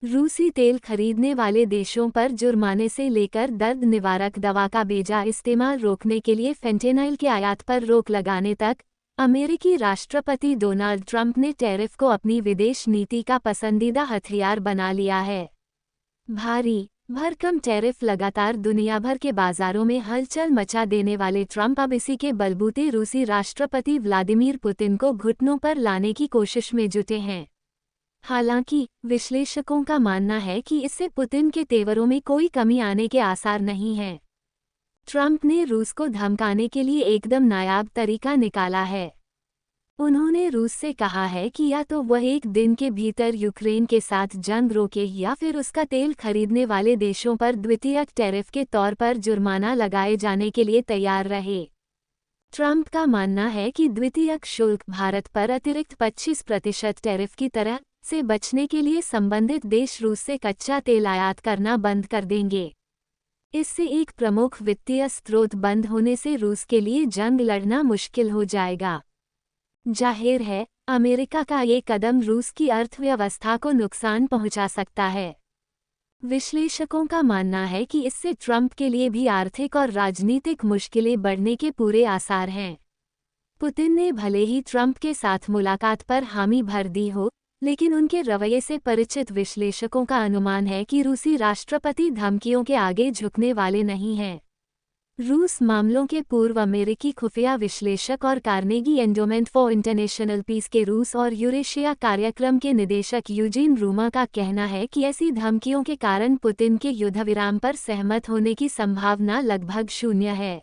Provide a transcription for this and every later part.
रूसी तेल खरीदने वाले देशों पर जुर्माने से लेकर दर्द निवारक दवा का बेजा इस्तेमाल रोकने के लिए फेंटेनाइल की आयात पर रोक लगाने तक, अमेरिकी राष्ट्रपति डोनाल्ड ट्रंप ने टैरिफ को अपनी विदेश नीति का पसंदीदा हथियार बना लिया है। भारी भरकम टैरिफ लगातार दुनिया भर के बाजारों में हलचल मचा देने वाले ट्रंप अब इसी के बलबूते रूसी राष्ट्रपति व्लादिमीर पुतिन को घुटनों पर लाने की कोशिश में जुटे हैं। हालांकि विश्लेषकों का मानना है कि इससे पुतिन के तेवरों में कोई कमी आने के आसार नहीं हैं। ट्रंप ने रूस को धमकाने के लिए एकदम नायाब तरीका निकाला है। उन्होंने रूस से कहा है कि या तो वह एक दिन के भीतर यूक्रेन के साथ जंग रोके या फिर उसका तेल खरीदने वाले देशों पर द्वितीयक टैरिफ के तौर पर जुर्माना लगाए जाने के लिए तैयार रहे। ट्रंप का मानना है कि द्वितीयक शुल्क भारत पर अतिरिक्त 25% टैरिफ की तरह से बचने के लिए संबंधित देश रूस से कच्चा तेल आयात करना बंद कर देंगे। इससे एक प्रमुख वित्तीय स्रोत बंद होने से रूस के लिए जंग लड़ना मुश्किल हो जाएगा। जाहिर है, अमेरिका का ये कदम रूस की अर्थव्यवस्था को नुकसान पहुंचा सकता है। विश्लेषकों का मानना है कि इससे ट्रंप के लिए भी आर्थिक और राजनीतिक मुश्किलें बढ़ने के पूरे आसार हैं। पुतिन ने भले ही ट्रंप के साथ मुलाकात पर हामी भर दी हो, लेकिन उनके रवैये से परिचित विश्लेषकों का अनुमान है कि रूसी राष्ट्रपति धमकियों के आगे झुकने वाले नहीं हैं। रूस मामलों के पूर्व अमेरिकी खुफिया विश्लेषक और Carnegie Endowment for International Peace के रूस और यूरेशिया कार्यक्रम के निदेशक यूजीन रूमा का कहना है कि ऐसी धमकियों के कारण पुतिन के युद्धविराम पर सहमत होने की संभावना लगभग शून्य है।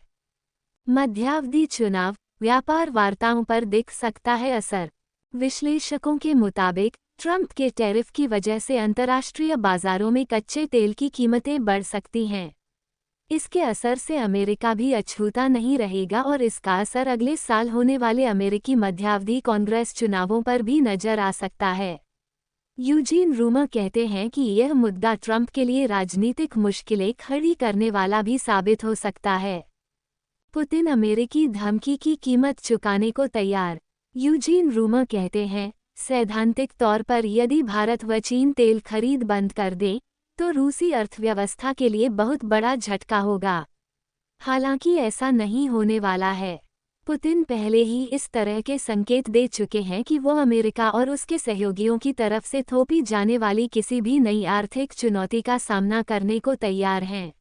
मध्यावधि चुनाव, व्यापार वार्ताओं पर दिख सकता है असर। विश्लेषकों के मुताबिक ट्रंप के टैरिफ की वजह से अंतर्राष्ट्रीय बाजारों में कच्चे तेल की कीमतें बढ़ सकती हैं। इसके असर से अमेरिका भी अछूता नहीं रहेगा और इसका असर अगले साल होने वाले अमेरिकी मध्यावधि कांग्रेस चुनावों पर भी नजर आ सकता है। यूजीन रूमा कहते हैं कि यह मुद्दा ट्रंप के लिए राजनीतिक मुश्किलें खड़ी करने वाला भी साबित हो सकता है। पुतिन अमेरिकी धमकी की कीमत चुकाने को तैयार। यूजीन रूमा कहते हैं, सैद्धांतिक तौर पर यदि भारत व चीन तेल खरीद बंद कर दे, तो रूसी अर्थव्यवस्था के लिए बहुत बड़ा झटका होगा। हालांकि ऐसा नहीं होने वाला है। पुतिन पहले ही इस तरह के संकेत दे चुके हैं कि वो अमेरिका और उसके सहयोगियों की तरफ से थोपी जाने वाली किसी भी नई आर्थिक चुनौती का सामना करने को तैयार हैं।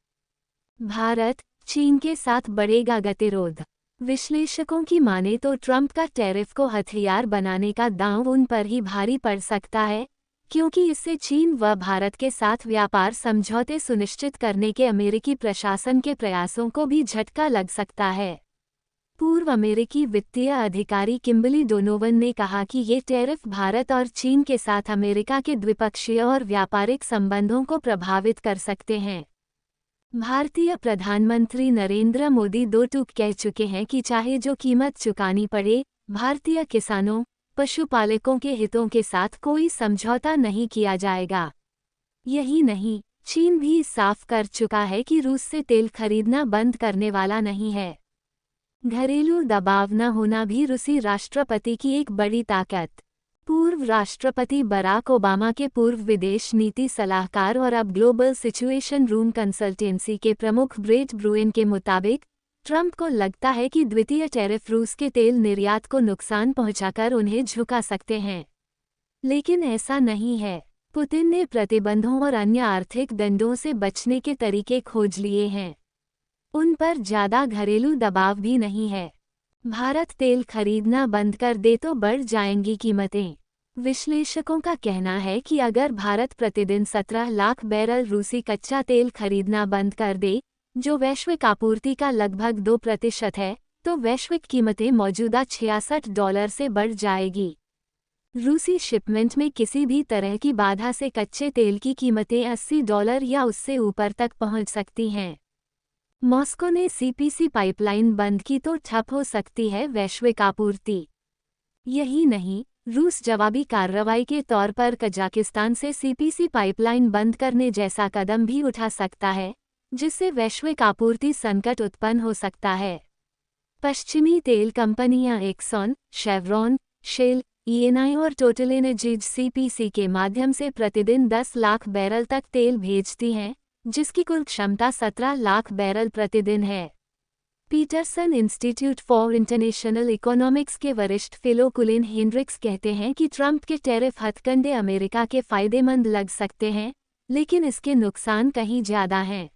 भारत, चीन के साथ बढ़ेगा गतिरोध। विश्लेषकों की माने तो ट्रंप का टैरिफ को हथियार बनाने का दांव उन पर ही भारी पड़ सकता है, क्योंकि इससे चीन व भारत के साथ व्यापार समझौते सुनिश्चित करने के अमेरिकी प्रशासन के प्रयासों को भी झटका लग सकता है। पूर्व अमेरिकी वित्तीय अधिकारी किम्बली डोनोवन ने कहा कि ये टैरिफ भारत और चीन के साथ अमेरिका के द्विपक्षीय और व्यापारिक संबंधों को प्रभावित कर सकते हैं। भारतीय प्रधानमंत्री नरेंद्र मोदी दो टूक कह चुके हैं कि चाहे जो कीमत चुकानी पड़े, भारतीय किसानों, पशुपालकों के हितों के साथ कोई समझौता नहीं किया जाएगा। यही नहीं, चीन भी साफ कर चुका है कि रूस से तेल खरीदना बंद करने वाला नहीं है। घरेलू दबाव न होना भी रूसी राष्ट्रपति की एक बड़ी ताकत। पूर्व राष्ट्रपति बराक ओबामा के पूर्व विदेश नीति सलाहकार और अब ग्लोबल सिचुएशन रूम कंसल्टेंसी के प्रमुख ब्रेट ब्रुएन के मुताबिक, ट्रंप को लगता है कि द्वितीय टैरिफ रूस के तेल निर्यात को नुकसान पहुंचाकर उन्हें झुका सकते हैं। लेकिन ऐसा नहीं है। पुतिन ने प्रतिबंधों और अन्य आर्थिक दंडों से बचने के तरीके खोज लिए हैं। उन पर ज्यादा घरेलू दबाव भी नहीं है। भारत तेल खरीदना बंद कर दे तो बढ़ जाएंगी कीमतें। विश्लेषकों का कहना है कि अगर भारत प्रतिदिन 17 लाख बैरल रूसी कच्चा तेल खरीदना बंद कर दे, जो वैश्विक आपूर्ति का लगभग 2% है, तो वैश्विक कीमतें मौजूदा $66 से बढ़ जाएगी। रूसी शिपमेंट में किसी भी तरह की बाधा से कच्चे तेल की कीमतें $80 या उससे ऊपर तक पहुंच सकती हैं। मॉस्को ने सीपीसी पाइपलाइन बंद की तो ठप हो सकती है वैश्विक आपूर्ति। यही नहीं, रूस जवाबी कार्रवाई के तौर पर कजाकिस्तान से सीपीसी पाइपलाइन बंद करने जैसा कदम भी उठा सकता है, जिससे वैश्विक आपूर्ति संकट उत्पन्न हो सकता है। पश्चिमी तेल कंपनियां एक्सॉन, शेवरॉन, शेल, ईएनआई और टोटल एनर्जीज सीपीसी के माध्यम से प्रतिदिन 10 लाख बैरल तक तेल भेजती हैं, जिसकी कुल क्षमता 17 लाख बैरल प्रतिदिन है। Peterson Institute for International Economics के वरिष्ठ फेलो कुलिन हेनरिक्स कहते हैं कि ट्रंप के टैरिफ हथकंडे अमेरिका के फायदेमंद लग सकते हैं, लेकिन इसके नुकसान कहीं ज्यादा हैं।